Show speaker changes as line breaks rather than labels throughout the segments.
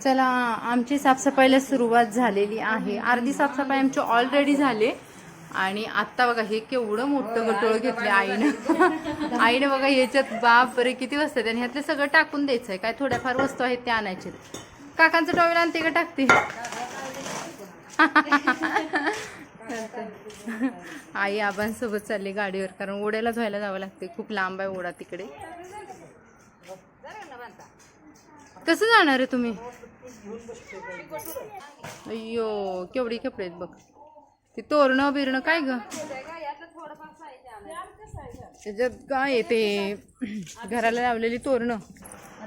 चला, आमची साफसफाईला सुरुवात झालेली आहे. अर्धी साफसफाई आमची ऑलरेडी झाली आणि आत्ता बघा हे केवढं मोठं गटोळ घेतले आईनं. आईनं बघा याच्यात बापरे किती वस्तू आहेत आणि ह्यातले सगळं टाकून द्यायचं आहे. काय थोड्याफार वस्तू आहेत त्या आणायचे. काकांचं टॉवेल आणते का टाकते? आई आबांसोबत चालली गाडीवर, कारण ओढ्याला धुवायला जावं लागते. खूप लांब आहे ओढा तिकडे. कसं जाणार आहे तुम्ही? अय्यो केवढी कपडे आहेत बघ. ते तोरणं बिरणं काय ग त्याच्यात काय आहे? ते घराला लावलेली तोरणं.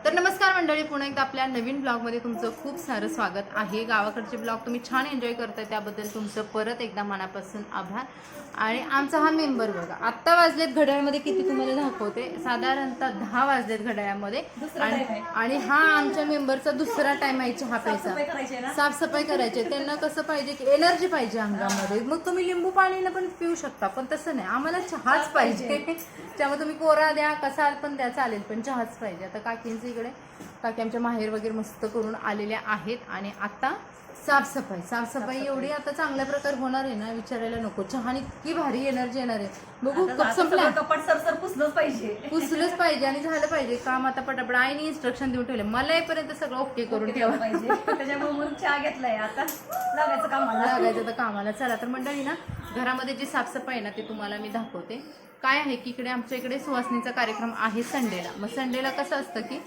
तर नमस्कार मंडळी, पुन्हा एकदा आपल्या नवीन ब्लॉगमध्ये तुमचं खूप सारं स्वागत आहे. गावाकडचे ब्लॉग तुम्ही छान एन्जॉय करताय त्याबद्दल तुमचं परत एकदा मनापासून आभार. आणि आमचा हा मेंबर बघा, आत्ता वाजलेत घड्याळमध्ये किती तुम्हाला दाखवते, साधारणतः 10 वाजलेत घड्याळमध्ये. आणि हा आमच्या मेंबरचा दुसरा टाइम आहे चहा प्यायचा. साफसफाई करायची. त्यांना कसं पाहिजे की एनर्जी पाहिजे अंगामध्ये. मग तुम्ही लिंबू पाणीनं पण पिऊ शकता, पण तसं नाही, आम्हाला चहाच पाहिजे. त्यामुळे तुम्ही कोरा द्या कसा पण द्या चालेल, पण चहाच पाहिजे. आता काकींचं इकडे काकी आमच्या माहेर वगैरे मस्त करून आलेल्या आहेत आणि आता साफसफाई एवढी आता चांगल्या प्रकारे होणार आहे ना, विचारायला नको. चहाने इतकी भारी एनर्जी येणार आहे. बघू कप संपला,
कपाट सरसर पुसलंच
पाहिजे आणि झालं पाहिजे काम. आता पटापट आईने इन्स्ट्रक्शन देऊन ठेवले, मला येईपर्यंत सगळं ओके करून ठेवा
पाहिजे. त्याच्यामुळे मग चहा घेतलाय, आता
लागायचं तर कामाला. चला तर मंडळी ना, घरामध्ये जी साफसफाई आहे ना ते तुम्हाला मी दाखवते. काय आहे की इकडे आमच्या इकडे सुवासनीचा कार्यक्रम आहे संडेला. मग संडेला कसं असतं की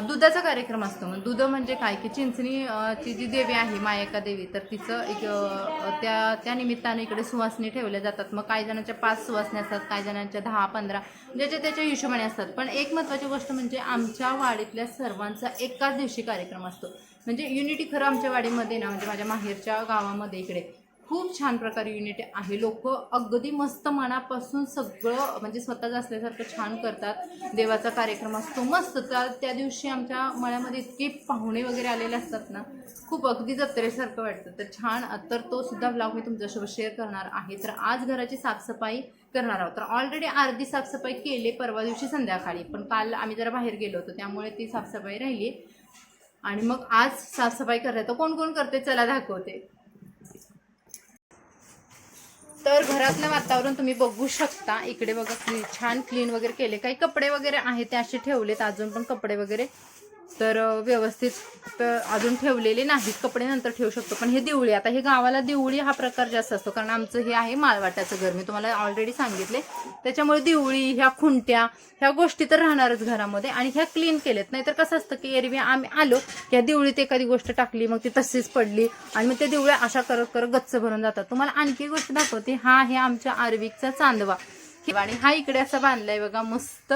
दुधाचा कार्यक्रम असतो. मग दूध म्हणजे काय की चिंचणी ची जी देवी आहे मायेका देवी, तर तिचं एक त्या निमित्ताने इकडे सुवासनी ठेवल्या जातात. मग काही जणांच्या 5 सुवासनी असतात, काही जणांच्या 10-15, ज्याच्या त्याच्या हिशोबाने असतात. पण एक महत्त्वाची गोष्ट म्हणजे आमच्या वाडीतल्या सर्वांचा एकाच दिवशी कार्यक्रम असतो. म्हणजे युनिटी खरं आमच्या वाडीमध्ये ना, म्हणजे माझ्या माहेरच्या गावामध्ये इकडे खूप छान प्रकारे युनिटी आहे. लोक अगदी मस्त मनापासून सगळं म्हणजे स्वतःच असल्यासारखं छान करतात. देवाचा कार्यक्रम असतो मस्त. त्या दिवशी आमच्या मळ्यामध्ये इतके पाहुणे वगैरे आलेले असतात ना, खूप अगदी जत्रेसारखं वाटतं. तर छान, तर तो सुद्धा ब्लॉग मी तुमच्यासोबत शेअर करणार आहे. तर आज घराची साफसफाई करणार आहोत. तर ऑलरेडी अर्धी साफसफाई केली परवा दिवशी संध्याकाळी, पण काल आम्ही जरा बाहेर गेलो होतो त्यामुळे ती साफसफाई राहिली. आणि मग आज साफसफाई करायचं. कोण कोण करते चला दाखवते. तर घरातलं वातावरण तुम्ही बघू शकता. इकडे बघा छान क्लीन वगैरे केले. काही कपडे वगैरे आहेत ते असे ठेवलेत, अजून पण कपडे वगैरे तर व्यवस्थित तर अजून ठेवलेले नाहीत. कपडे नंतर ठेवू शकतो. पण हे दिवळी, आता हे गावाला दिवळी हा प्रकार जास्त असतो, कारण आमचं हे आहे माळवाट्याचं घर, मी तुम्हाला ऑलरेडी सांगितले. त्याच्यामुळे दिवळी, ह्या खुंट्या, ह्या गोष्टी तर राहणारच घरामध्ये. आणि ह्या क्लीन केलेत. नाहीतर कसं असतं की एरवी आम्ही आलो ह्या दिवळीत एखादी गोष्ट टाकली, मग ती तशीच पडली आणि मग त्या दिवळ्या अशा करत करत गच्च भरून जातात. तुम्हाला आणखी गोष्ट दाखवते. हा आहे आमच्या आर्विकचा चांदवा आणि हा इकडे असा बांधलाय बघा मस्त.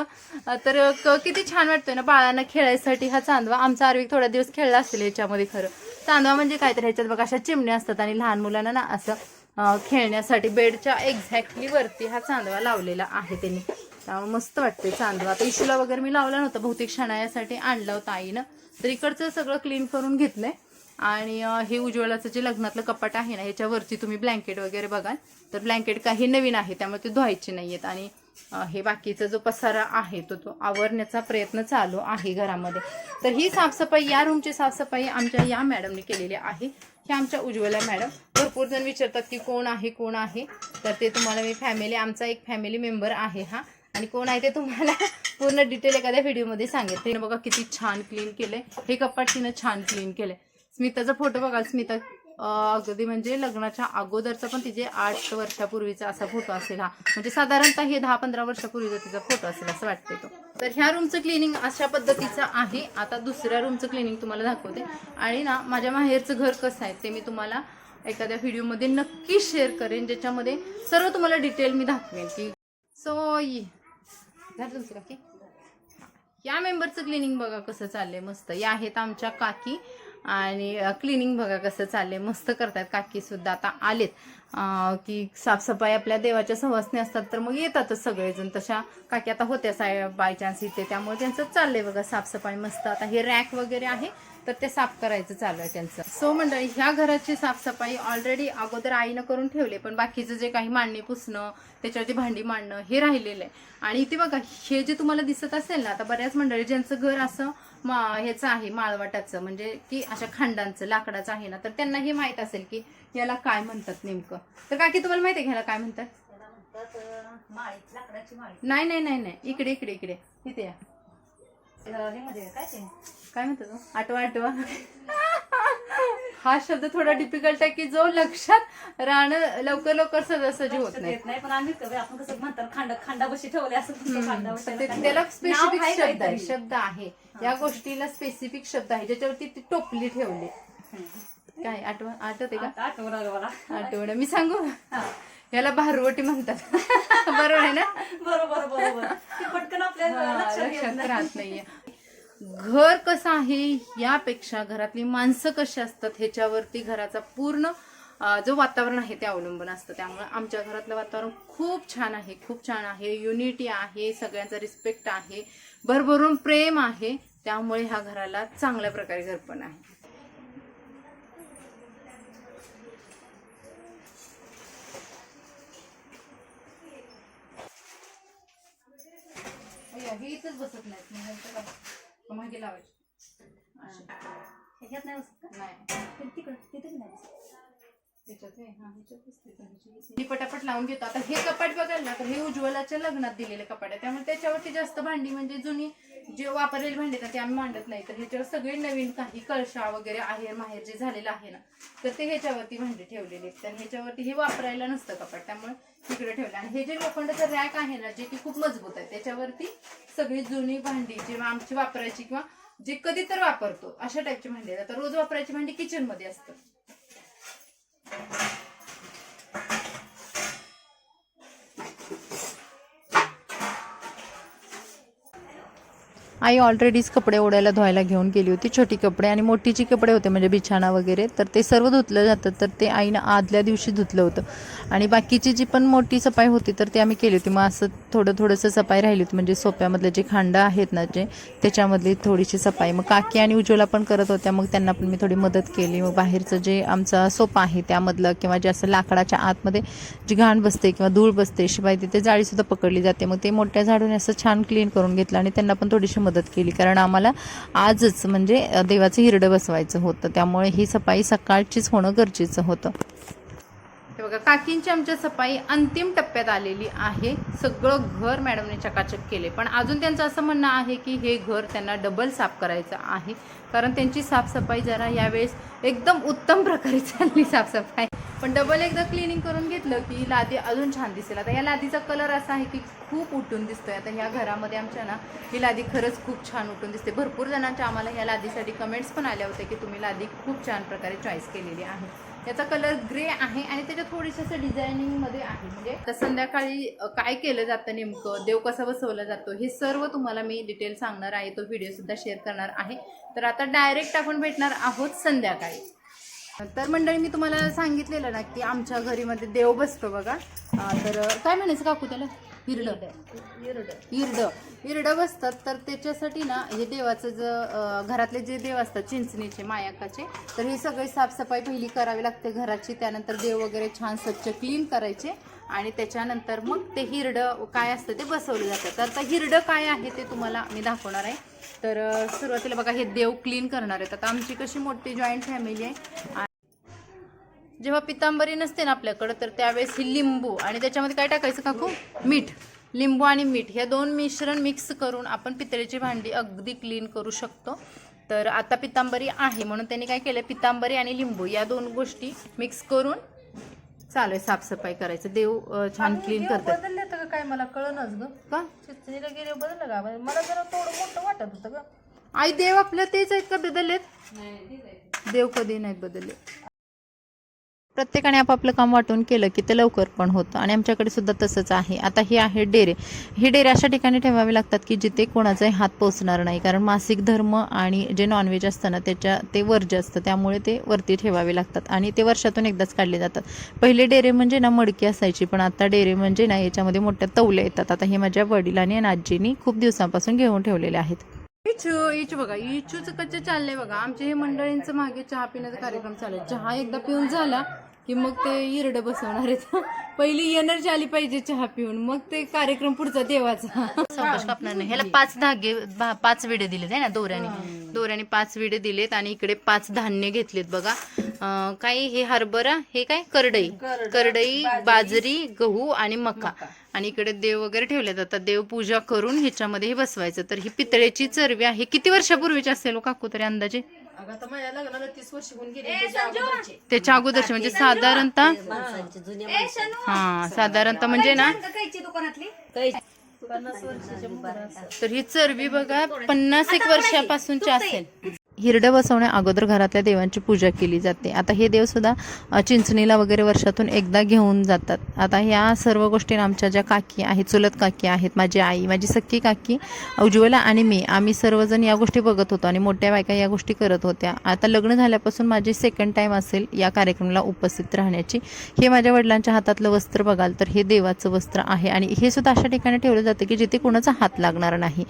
तर किती छान वाटतोय ना बाळांना खेळायसाठी हा चांदवा. आमचा आर्विक थोडा दिवस खेळला असेल याच्यामध्ये. खरं चांदवा म्हणजे काय, तर ह्याच्यात बघा अशा चिमण्या असतात आणि लहान मुलांना ना असं खेळण्यासाठी बेडच्या एक्झॅक्टली वरती हा चांदवा लावलेला आहे त्यांनी. त्यामुळे मस्त वाटते चांदवा. आता इशूला वगैरे मी लावला नव्हता, बहुतेक शणायासाठी आणला होता आईनं. तर इकडचं सगळं क्लीन करून घेतलंय. आणि हे उज्ज्वलाचं जे लग्नातलं कपाट आहे ना, ह्याच्यावरती तुम्ही ब्लँकेट वगैरे बघाल तर ब्लँकेट काही नवीन आहे त्यामुळे ते धुवायचे नाही आहेत. आणि हे बाकीचा जो पसारा आहे तो आवरण्याचा प्रयत्न चालू आहे घरामध्ये. तर ही साफसफाई, या रूमची साफसफाई आमच्या या मॅडमने केलेली आहे. हे आमच्या उज्ज्वला मॅडम. भरपूर जण विचारतात की कोण आहे, तर ते तुम्हाला मी फॅमिली, आमचा एक फॅमिली मेंबर आहे हा. आणि कोण आहे ते तुम्हाला पूर्ण डिटेल एखाद्या व्हिडिओमध्ये सांगेल. तिने बघा किती छान क्लीन केलंय. हे कपाट तिनं छान क्लीन केलंय. स्मिताचा फोटो बघा. स्मिता अगदी म्हणजे लग्नाच्या अगोदरचा पण तिचे 8 वर्षापूर्वीचा असा फोटो असेल हा. म्हणजे साधारणतः हे 10-15 वर्षापूर्वीचा तिचा फोटो असेल असं वाटते तो. तर ह्या रूमचं क्लिनिंग अशा पद्धतीचं आहे. आता दुसऱ्या रूमचं क्लिनिंग तुम्हाला दाखवते. आणि ना माझ्या माहेरचं घर कसं आहे ते मी तुम्हाला एखाद्या व्हिडिओमध्ये नक्की शेअर करेन, ज्याच्यामध्ये सर्व तुम्हाला डिटेल मी दाखवेन की तुमचं काकी. या मेंबरचं क्लिनिंग बघा कसं चाललंय मस्त. या आहेत आमच्या काकी आणि क्लिनिंग बघा कसं चाललंय मस्त करतात काकी सुद्धा. आता आलेत की साफसफाई आपल्या देवाच्या सवासनी असतात तर मग येतातच सगळेजण. तशा काकी आता होत्या बाय चान्स इथे, त्यामुळे त्यांचं चाललंय बघा साफसफाई मस्त. आता हे रॅक वगैरे आहे तर ते साफ करायचं चालू आहे त्यांचं. सो मंडळी, ह्या घराची साफसफाई ऑलरेडी अगोदर आईनं करून ठेवले, पण बाकीचं जे काही मांडणी पुसणं, त्याच्यावरती भांडी मांडणं हे राहिलेलं आहे. आणि इथे बघा हे जे तुम्हाला दिसत असेल ना, आता बऱ्याच मंडळी ज्यांचं घर असं ह्याचं आहे माळवाटाचं, म्हणजे की अशा खंडांचं लाकडाचं आहे ना, तर त्यांना हे माहित असेल की याला काय म्हणतात नेमकं. तर काकी तुम्हाला माहिती आहे ह्याला काय म्हणतात?
माळी, लाकडाची माळी.
नाही नाही नाही नाही, इकडे इकडे इकडे इथे या.
हे मध्ये काय ते
काय म्हणतात तो? आठवा आठवा. हा शब्द थोडा डिफिकल्ट आहे की जो लक्षात राहणं लवकर लवकर सहजासहजी होत नाही.
येत नाही, पण आम्ही आपण कसं म्हणतात खंडाबशी ठेवले असं
त्याला स्पेसिफिक शब्द आहे, शब्द आहे या गोष्टीला स्पेसिफिक शब्द आहे ज्याच्यावरती ती टोपली ठेवली. काय आठवते का? आठवण मी सांगू, याला भारुवटी म्हणतात. बरोबर आहे ना?
बरोबर बरोबर. पटकन आपल्या
लक्षात राहत नाहीये. घर कसं आहे यापेक्षा घरातली माणसं कशी असतात ह्याच्यावरती घराचा पूर्ण जो वातावरण आहे ते अवलंबून असतं. त्यामुळे आमच्या घरातलं वातावरण खूप छान आहे, खूप छान आहे. युनिटी आहे, सगळ्यांचा रिस्पेक्ट आहे, भरभरून प्रेम आहे. त्यामुळे ह्या घराला चांगल्या प्रकारे घरपण आहे. हे इथंच बसत नाहीत, मागे लावायचे.
ह्याच्यात नाही बसत का?
नाही
तिकडं तिथेच नाही बसत.
ही पटापट लावून घेतो. आता हे कपाट बघायला ना, तर हे उज्ज्वलाच्या लग्नात दिलेले कपाट आहे. त्यामुळे त्याच्यावरती जास्त भांडी म्हणजे जुनी जे वापरलेली भांडी ना ते आम्ही मांडत नाही. तर ह्याच्यावर सगळे नवीन काही कळशा वगैरे आहे, माहेर जे झालेलं आहे ना, तर ते ह्याच्यावरती भांडी ठेवलेली आहेत. तर ह्याच्यावरती हे वापरायला नसतं कपाट, त्यामुळे तिकडे ठेवलं. आणि हे जे लोखंडाचं रॅक आहे ना, जे की खूप मजबूत आहे, त्याच्यावरती सगळी जुनी भांडी जेव्हा आमची वापरायची किंवा जे कधी तर वापरतो अशा टाईपची भांडी आहेत. आता रोज वापरायची भांडी किचन मध्ये असतात. आई ऑलरेडीच कपडे ओढायला धुवायला घेऊन गेली होती. छोटी कपडे आणि मोठीची कपडे होते म्हणजे बिछाणा वगैरे, तर ते सर्व धुतलं जातं. तर ते आईनं आदल्या दिवशी धुतलं होतं. आणि बाकीची जी पण मोठी सफाई होती तर ती आम्ही केली होती. मग असं थोडंसं सफाई राहिली होती, म्हणजे सोप्यामधले जे खांड आहेत ना जे, त्याच्यामधली थोडीशी सफाई. मग काकी आणि उज्ज्वला पण करत होत्या, मग त्यांना पण मी थोडी मदत केली. मग बाहेरचं जे आमचा सोपा आहे त्यामधलं किंवा जे असं लाकडाच्या आतमध्ये जी घाण बसते किंवा धूळ बसते, शिवाय तिथे जाळीसुद्धा पकडली जाते. मग ते मोठ्या झाडून असं छान क्लीन करून घेतलं आणि त्यांना पण थोडीशी मदत केली. कारण आम्हाला आजच म्हणजे देवाचं हिरडं बसवायचं होतं, त्यामुळे ही सफाई सकाळचीच होणं गरजेचं होतं. हे बघा, काकींची आमच्या सफाई अंतिम टप्प्यात आलेली आहे. सगळं घर मॅडमने चकाचक केले, पण अजून त्यांचं असं म्हणणं आहे की हे घर त्यांना डबल साफ करायचं आहे. कारण त्यांची साफसफाई जरा यावेळेस एकदम उत्तम प्रकारे चालली साफसफाई, पण डबल एकदा क्लिनिंग करून घेतलं की लादी अजून छान दिसेल. आता या लादीचा कलर असा आहे की खूप उठून दिसतोय. आता ह्या घरामध्ये आमच्या ना ही लादी खरंच खूप छान उठून दिसते. भरपूर जणांच्या आम्हाला या लादीसाठी कमेंट्स पण आल्या होत्या की तुम्ही लादी खूप छान प्रकारे चॉईस केलेली आहे. याचा कलर ग्रे आहे आणि त्याच्यात थोडीशी असं डिझायनिंगमध्ये आहे. म्हणजे तर संध्याकाळी काय केलं जातं नेमकं, देव कसा बसवला जातो, हे सर्व तुम्हाला मी डिटेल सांगणार आहे. तो व्हिडिओसुद्धा शेअर करणार आहे. तर आता डायरेक्ट आपण भेटणार आहोत संध्याकाळी. तर मंडळी, मी तुम्हाला सांगितलेलं ना की आमच्या घरीमध्ये देव बसतो बघा. तर काय म्हणायचं काकू त्याला? हिरडं बसतात. तर त्याच्यासाठी ना हे देवाचं घरातले जे देव असतात चिंचणीचे, मायाकाचे, तर ही सगळी साफसफाई पहिली करावी लागते घराची. त्यानंतर देव वगैरे छान स्वच्छ क्लीन करायचे आणि त्याच्यानंतर मग ते हिरडं काय असतं ते बसवलं जातं. तर आता हिरडं काय आहे ते तुम्हाला मी दाखवणार आहे. तर सुरुवातीला बघा हे देव क्लीन करणार आहेत. आता आमची कशी मोठी जॉईंट फॅमिली आहे. जेव्हा पितांबरी नसते ना आपल्याकडं, तर त्यावेळेस ही लिंबू आणि त्याच्यामध्ये काय टाकायचं काकू? मीठ. लिंबू आणि मीठ ह्या दोन मिश्रण मिक्स करून आपण पितळेची भांडी अगदी क्लीन करू शकतो. तर आता पितांबरी आहे म्हणून त्यांनी काय केलं, पितांबरी आणि लिंबू या दोन गोष्टी मिक्स करून चालू आहे साफसफाई करायचं. देव छान क्लीन करतात.
बदलले तर काय मला कळनच ग
का
चिचणीला गेले बदललं का? मला जरा थोडं मोठं वाटत होतं ग.
आई देव आपलं तेच आहेत का बदललेत? देव कधी नाही बदलले. प्रत्येकाने आपापलं काम वाटून केलं की ते लवकर पण होतं आणि आमच्याकडे सुद्धा तसंच आहे. आता हे आहे डेरे. हे डेरे अशा ठिकाणी ठेवावे लागतात की जिथे कोणाचाही हात पोचणार नाही, कारण मासिक धर्म आणि जे नॉनव्हेज असतं ना ते वर्ज्य असतं, त्यामुळे ते वरती ठेवावे लागतात आणि ते वर्षातून एकदाच काढले जातात. पहिले डेरे म्हणजे ना मडकी असायची, पण आता डेरे म्हणजे ना याच्यामध्ये मोठ्या तवल्या येतात. आता हे माझ्या वडिलांनी आणि आजीनी खूप दिवसांपासून घेऊन ठेवलेले आहेत. इचू बघा, इचूचं कच्चे चाललंय बघा. आमच्या हे मंडळींचं मागे चहा पिण्याचा कार्यक्रम चालू आहे. चहा एकदा पिऊन झाला की मग ते हिरडं बसवणार आहेत. पहिली एनर्जी आली पाहिजे चहा पिऊन, मग ते कार्यक्रम पुढचा देवाचा. सावकाश कापणार नाही. ह्याला 5 धागे 5 विडे दिलेत आहे ना दोऱ्याने 5 विडे दिलेत आणि इकडे 5 धान्य घेतलेत बघा. काय हे हरभरा, हे काय करडई, बाजरी, गहू आणि मका. आणि इकडे देव वगैरे ठेवले जातात. देव पूजा करून ह्याच्यामध्ये हे बसवायचं. तर ही पितळेची चरबी आहे. किती वर्षापूर्वीची असेल काकू तरी अंदाजे?
आता माझ्या लग्नाला 30 वर्ष होऊन गेली.
त्याच्या अगोदरची म्हणजे साधारणतः साधारणतः म्हणजे ना
50 वर्षाच्या.
तर ही चरबी बघा 51 वर्षापासूनची असेल. हिरडं बसवण्या अगोदर घरातल्या देवांची पूजा केली जाते. आता हे देव सुद्धा चिंचणीला वगैरे वर्षातून एकदा घेऊन जातात. आता ह्या सर्व गोष्टी आमच्या ज्या काकी आहेत, चुलत काकी आहेत, माझी आई, माझी सख्खी काकी उज्ज्वला आणि मी, आम्ही सर्वजण या गोष्टी बघत होतो आणि मोठ्या बायका या गोष्टी करत होत्या. आता लग्न झाल्यापासून माझी सेकंड टाईम असेल या कार्यक्रमाला उपस्थित राहण्याची. हे माझ्या वडिलांच्या हातातलं वस्त्र बघाल तर हे देवाचं वस्त्र आहे आणि हे सुद्धा अशा ठिकाणी ठेवलं जातं की जिथे कोणाचा हात लागणार नाही.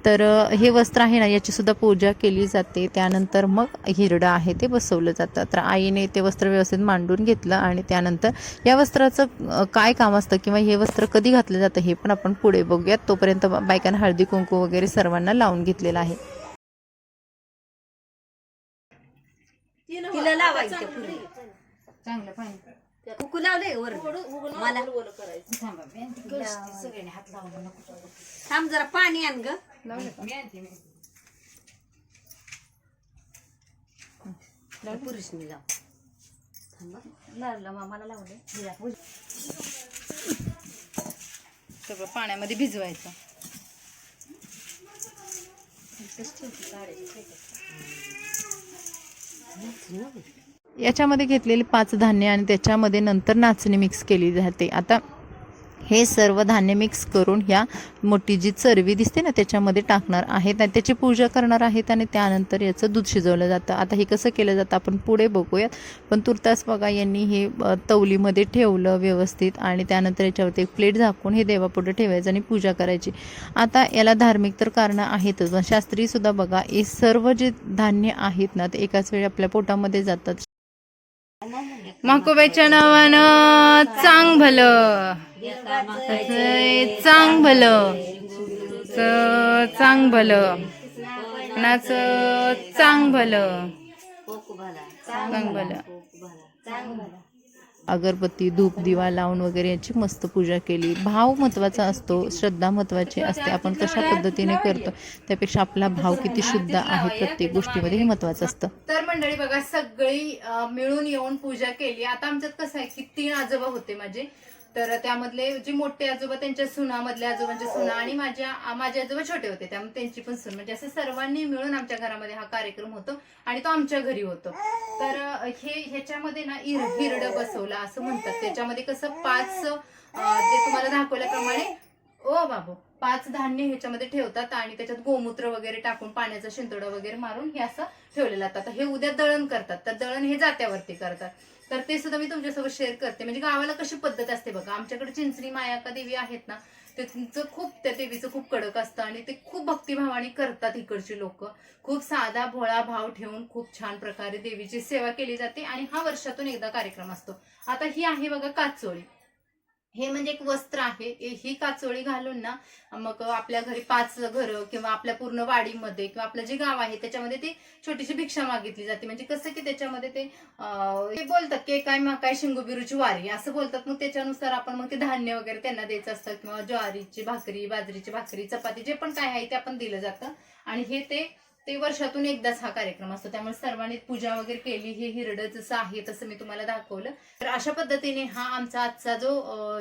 तर हे वस्त्र आहे ना, याची सुद्धा पूजा केली जाते. त्यानंतर मग हिरडं आहे ते बसवलं जातं. तर आईने ते वस्त्र व्यवस्थित मांडून घेतलं आणि त्यानंतर या वस्त्राचं काय काम असतं किंवा हे वस्त्र कधी घातलं जातं हे पण आपण पुढे बघूयात. तोपर्यंत बायकांना हळदी कुंकू वगैरे सर्वांना लावून घेतलेलं आहे.
तिला लावायचं
चांगलं पाणी
कुकू लावले वर मला
सगळ्यांनी हात लावून
थांब जरा पाणी आण ग. पुरुषनी लाव. लावलं मामाला लावले.
सगळं पाण्यामध्ये भिजवायचं. याच्यामध्ये घेतलेली 5 धान्य आणि त्याच्यामध्ये नंतर नाचणी मिक्स केली जाते. आता हे सर्व धान्य मिक्स करून ह्या मोठी जी चरबी दिसते ना त्याच्यामध्ये टाकणार आहेत आणि त्याची पूजा करणार आहेत आणि त्यानंतर याचं दूध शिजवलं जातं. आता हे कसं केलं जातं आपण पुढे बघूयात. पण तुर्तास बघा यांनी हे तवलीमध्ये ठेवलं व्यवस्थित आणि त्यानंतर याच्यावरती एक प्लेट झाकून हे देवापुढे ठेवायचं आणि पूजा करायची. आता याला धार्मिक तर कारणं आहेतच, पण शास्त्रीसुद्धा बघा हे सर्व जे धान्य आहेत ना ते एकाच वेळी आपल्या पोटामध्ये जातात. माकोबाईच्या नावानं चांग भलं, चांग भलं, चांग भलं, नाच चांग भलं, चांग भलं. अगरबत्ती, धूप, दिवा लावून वगैरे याची मस्त पूजा केली. भाव महत्त्वाचा असतो, श्रद्धा महत्त्वाची असते. आपण कशा पद्धतीने करतो त्यापेक्षा आपला भाव किती शुद्ध आहे प्रत्येक गोष्टीमध्ये हे महत्त्वाचं असतं. तर मंडळी बघा सगळी मिळून येऊन पूजा केली. आता आमच्यात कसं आहे की 3 आजोबा होते माझे. तर त्यामधले जे मोठे आजोबा त्यांच्या सुनामधल्या आजोबांच्या सुना आणि माझे आजोबा छोटे होते त्यामुळे त्यांची पण सून, म्हणजे असं सर्वांनी मिळून आमच्या घरामध्ये हा कार्यक्रम होतो आणि तो आमच्या घरी होतो. तर ह्याच्यामध्ये ना हिरडं बसवला असं म्हणतात. त्याच्यामध्ये कसं 5 जे तुम्हाला दाखवल्याप्रमाणे 5 धान्य ह्याच्यामध्ये ठेवतात आणि त्याच्यात गोमूत्र वगैरे टाकून पाण्याचा शिंतोडा वगैरे मारून हे असं ठेवलेलं जातं. हे उद्या दळण करतात, तर दळण हे जात्यावरती करतात. तर ते सुद्धा मी तुमच्यासोबत शेअर करते. म्हणजे गावाला कशी पद्धत असते बघा. आमच्याकडे चिंचणी मायाका देवी आहेत ना, त्या देवीचं खूप कडक असतं आणि ते खूप भक्तिभावाने करतात. इकडची लोक खूप साधा भोळा भाव ठेवून खूप छान प्रकारे देवीची सेवा केली जाते आणि हा वर्षातून एकदा कार्यक्रम असतो. आता ही आहे बघा काचोळी. हे म्हणजे एक वस्त्र आहे. ही काचोळी घालून ना मग आपल्या घरी 5 घरं किंवा आपल्या पूर्ण वाडीमध्ये किंवा आपलं जे गाव आहे त्याच्यामध्ये ती छोटीशी भिक्षा मागितली जाते. म्हणजे कसं की त्याच्यामध्ये ते बोलतात की काय शिंगोबिरूची वारी असं बोलतात. मग त्याच्यानुसार आपण मग ते धान्य वगैरे त्यांना द्यायचं असतं किंवा ज्वारीची भाकरी, बाजरीची भाकरी, चपाती जे पण काय आहे ते आपण दिलं जातं. आणि हे ते वर्षातून एकदाच हा कार्यक्रम असतो. त्यामुळे सर्वांनी पूजा वगैरे केली. हे हिरडं जसं आहे तसं मी तुम्हाला दाखवलं. तर अशा पद्धतीने हा आमचा आजचा जो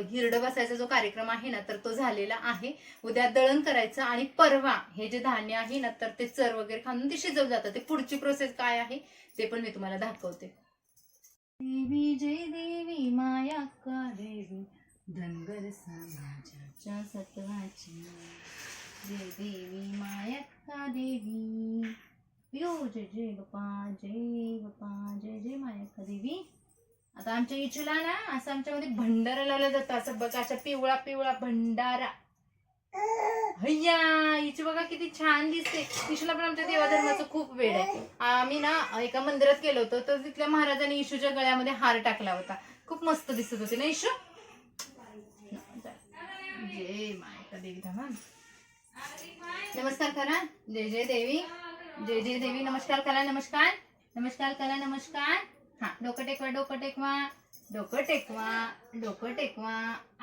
हिरडं बसायचा जो कार्यक्रम आहे ना तर तो झालेला आहे. उद्या दळण करायचं आणि परवा हे जे धान्य आहे ना तर ते चर वगैरे खाऊन ते शिजवलं जातं. ते पुढची प्रोसेस काय आहे ते पण मी तुम्हाला दाखवते. देवी जय देवी माया का देवी धनगर समाजाच्या सत्वाची, जय देवी मायक्का देवी, यो जय जय बाप्पा, जय बाप्पा, जय जय मायक्का देवी. आता आमच्या इचूला ना असं आमच्यामध्ये भंडारा लावला जातो. असं बघा, असा पिवळा पिवळा भंडारा हैया हिची बघा किती छान दिसते. इशूला पण आमच्या देवाधर्माचं खूप वेळ आहे. आम्ही ना एका मंदिरात गेलो होतो तर तिथल्या महाराजांनी इशूच्या गळ्यामध्ये हार टाकला होता. खूप मस्त दिसत होते ना इशू. जय माता देवी धाम. नमस्कार करा. जय जय देवी. जय जय देवी. नमस्कार करा. नमस्कार नमस्कार करा. नमस्कार. हा डोकं टेकवा. डोकं टेकवा. डोकं टेकवा. डोकं टेकवा.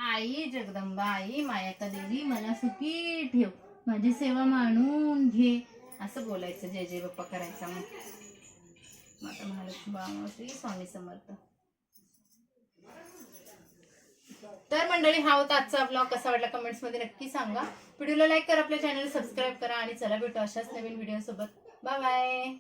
आई जगदंबा आई मायाका देवी मला सुखी ठेव. माझी सेवा मानून घे. असं बोलायचं. जय जय बाप्पा करायचा. मग माता महालक्ष्मी श्री स्वामी समर्थ. तर मंडळी हा होता आजचा ब्लॉग. कसा वाटला कमेंट्स मध्ये नक्की सांगा. व्हिडिओला लाईक करा. आपल्या चॅनल सबस्क्राईब करा आणि चला भेटू अशाच नवीन व्हिडिओ सोबत. Bye bye.